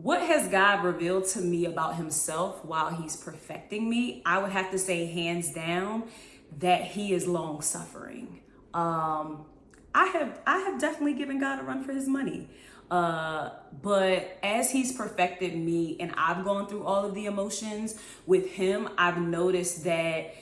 What has God revealed to me about himself while he's perfecting me? I would have to say hands down that he is long suffering. I have definitely given God a run for his money. But as he's perfected me and I've gone through all of the emotions with him, I've noticed that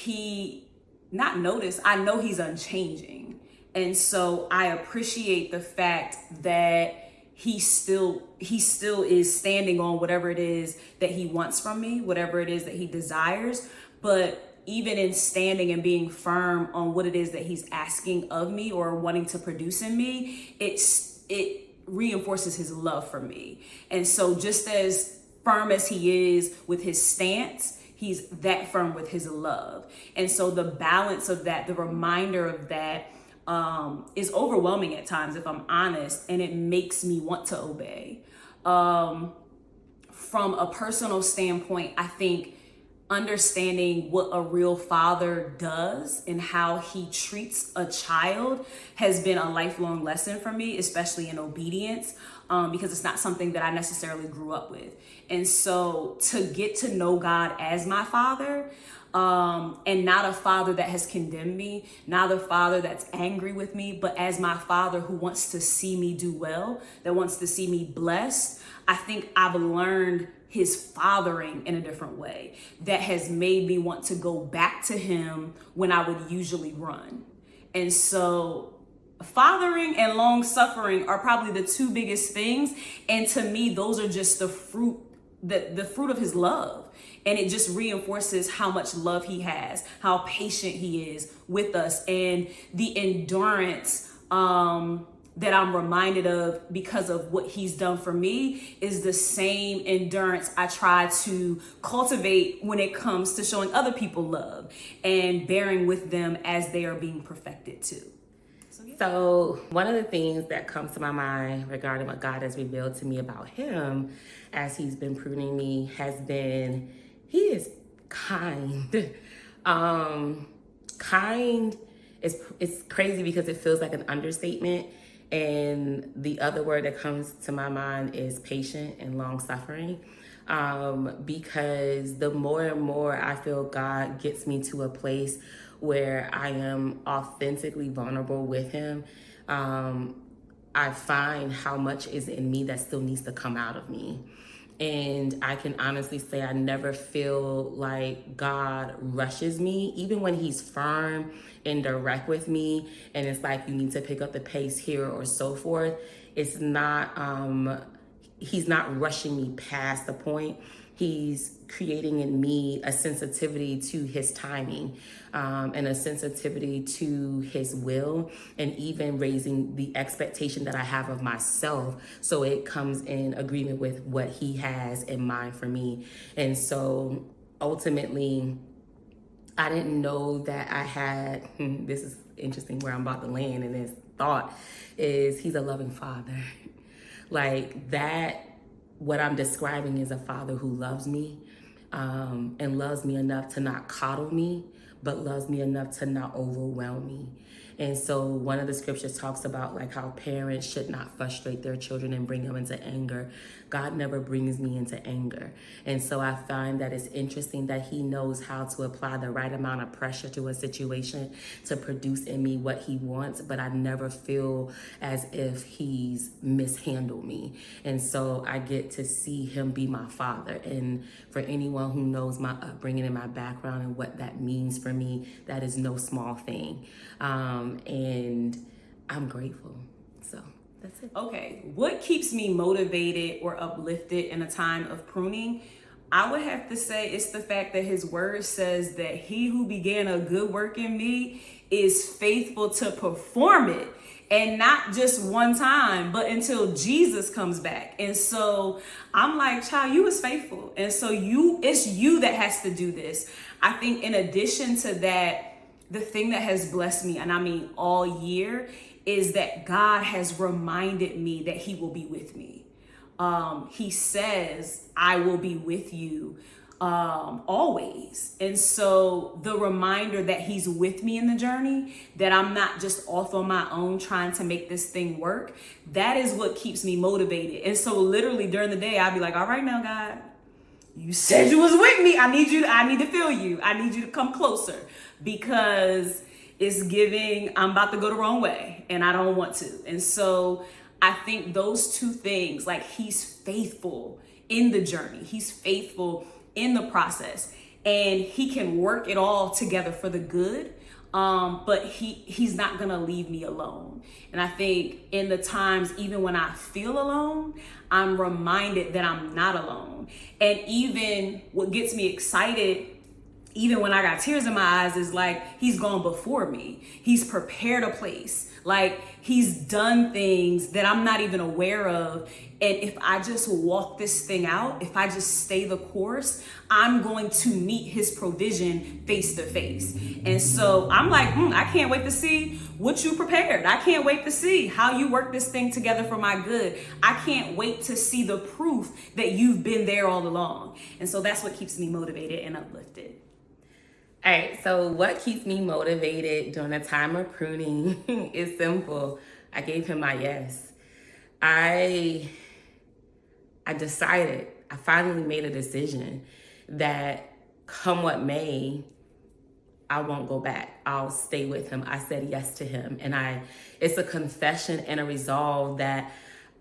I know he's unchanging. And so I appreciate the fact that he still is standing on whatever it is that he wants from me, whatever it is that he desires. But even in standing and being firm on what it is that he's asking of me or wanting to produce in me, it reinforces his love for me. And so just as firm as he is with his stance, he's that firm with his love. And so the balance of that, the reminder of that, is overwhelming at times, if I'm honest, and it makes me want to obey. From a personal standpoint, I think understanding what a real father does and how he treats a child has been a lifelong lesson for me, especially in obedience, because it's not something that I necessarily grew up with. And so to get to know God as my father, and not a father that has condemned me, not a father that's angry with me, but as my father who wants to see me do well, that wants to see me blessed, I think I've learned his fathering in a different way that has made me want to go back to him when I would usually run. And so fathering and long suffering are probably the two biggest things. And to me, those are just the fruit of his love. And it just reinforces how much love he has, how patient he is with us, and the endurance that I'm reminded of because of what he's done for me is the same endurance I try to cultivate when it comes to showing other people love and bearing with them as they are being perfected too. So one of the things that comes to my mind regarding what God has revealed to me about him as he's been pruning me has been, he is kind. Kind it's crazy because it feels like an understatement. And the other word that comes to my mind is patient and long suffering. Because the more and more I feel God gets me to a place where I am authentically vulnerable with him, I find how much is in me that still needs to come out of me. And I can honestly say I never feel like God rushes me, even when he's firm and direct with me. And it's like, you need to pick up the pace here or so forth. It's not, he's not rushing me past the point. He's creating in me a sensitivity to his timing, and a sensitivity to his will, and even raising the expectation that I have of myself so it comes in agreement with what he has in mind for me. And so ultimately, I didn't know that I had, this is interesting where I'm about to land in this thought, is he's a loving father. Like that, what I'm describing is a father who loves me, and loves me enough to not coddle me, but loves me enough to not overwhelm me. And so one of the scriptures talks about like how parents should not frustrate their children and bring them into anger. God never brings me into anger. And so I find that it's interesting that he knows how to apply the right amount of pressure to a situation to produce in me what he wants, but I never feel as if he's mishandled me. And so I get to see him be my father. And for anyone who knows my upbringing and my background and what that means for me, that is no small thing. And I'm grateful. So that's it. Okay, what keeps me motivated or uplifted in a time of pruning? I would have to say it's the fact that his word says that he who began a good work in me is faithful to perform it. And not just one time, but until Jesus comes back. And so I'm like, child, you was faithful. And so it's you that has to do this. I think in addition to that, the thing that has blessed me, and I mean all year, is that God has reminded me that he will be with me. He says, I will be with you always. And so the reminder that he's with me in the journey, that I'm not just off on my own trying to make this thing work, that is what keeps me motivated. And so literally during the day, I'll be like, all right now, God, you said you was with me. I need to feel you. I need you to come closer, because it's giving, I'm about to go the wrong way and I don't want to. And so I think those two things, like, he's faithful in the journey. He's faithful in the process, and he can work it all together for the good. But he's not gonna leave me alone. And I think in the times, even when I feel alone, I'm reminded that I'm not alone. And even what gets me excited, even when I got tears in my eyes, is like, he's gone before me. He's prepared a place. Like, he's done things that I'm not even aware of. And if I just walk this thing out, if I just stay the course, I'm going to meet his provision face to face. And so I'm like, I can't wait to see what you prepared. I can't wait to see how you work this thing together for my good. I can't wait to see the proof that you've been there all along. And so that's what keeps me motivated and uplifted. All right, so what keeps me motivated during a time of pruning is simple. I gave him my yes. I decided, I finally made a decision that come what may, I won't go back. I'll stay with him. I said yes to him. And it's a confession and a resolve that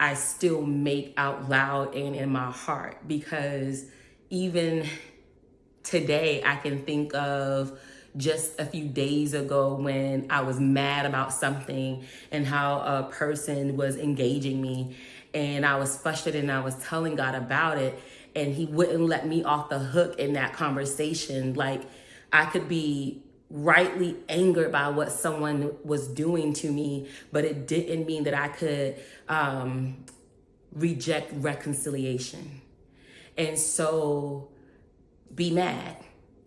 I still make out loud and in my heart, because even today, I can think of just a few days ago when I was mad about something and how a person was engaging me, and I was frustrated and I was telling God about it, and he wouldn't let me off the hook in that conversation. Like, I could be rightly angered by what someone was doing to me, but it didn't mean that I could reject reconciliation. And so, be mad,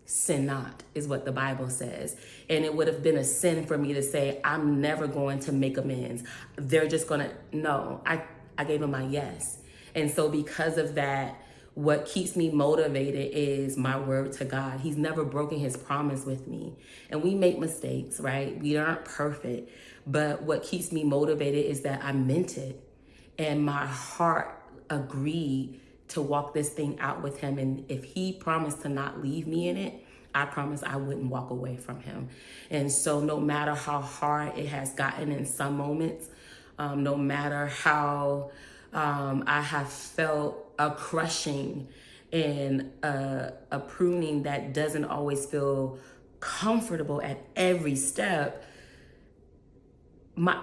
sin not, is what the Bible says. And it would have been a sin for me to say, I'm never going to make amends. They're just gonna, no, I gave him my yes. And so because of that, what keeps me motivated is my word to God. He's never broken his promise with me. And we make mistakes, right? We aren't perfect. But what keeps me motivated is that I meant it. And my heart agreed to walk this thing out with him. And if he promised to not leave me in it, I promised I wouldn't walk away from him. And so no matter how hard it has gotten in some moments, no matter how I have felt a crushing and a pruning that doesn't always feel comfortable at every step,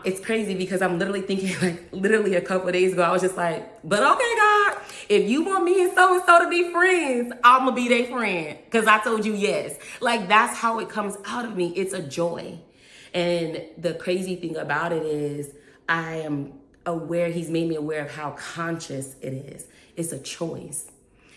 it's crazy because I'm literally thinking, like, literally a couple of days ago, I was just like, but okay, God, if you want me and so to be friends, I'm gonna be their friend because I told you yes. Like, that's how it comes out of me. It's a joy. And the crazy thing about it is I am aware, he's made me aware of how conscious it is. It's a choice.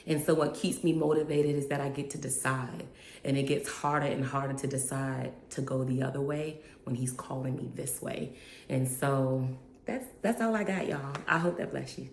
And so what keeps me motivated is that I get to decide. And it gets harder and harder to decide to go the other way when he's calling me this way. And so that's all I got, y'all. I hope that bless you.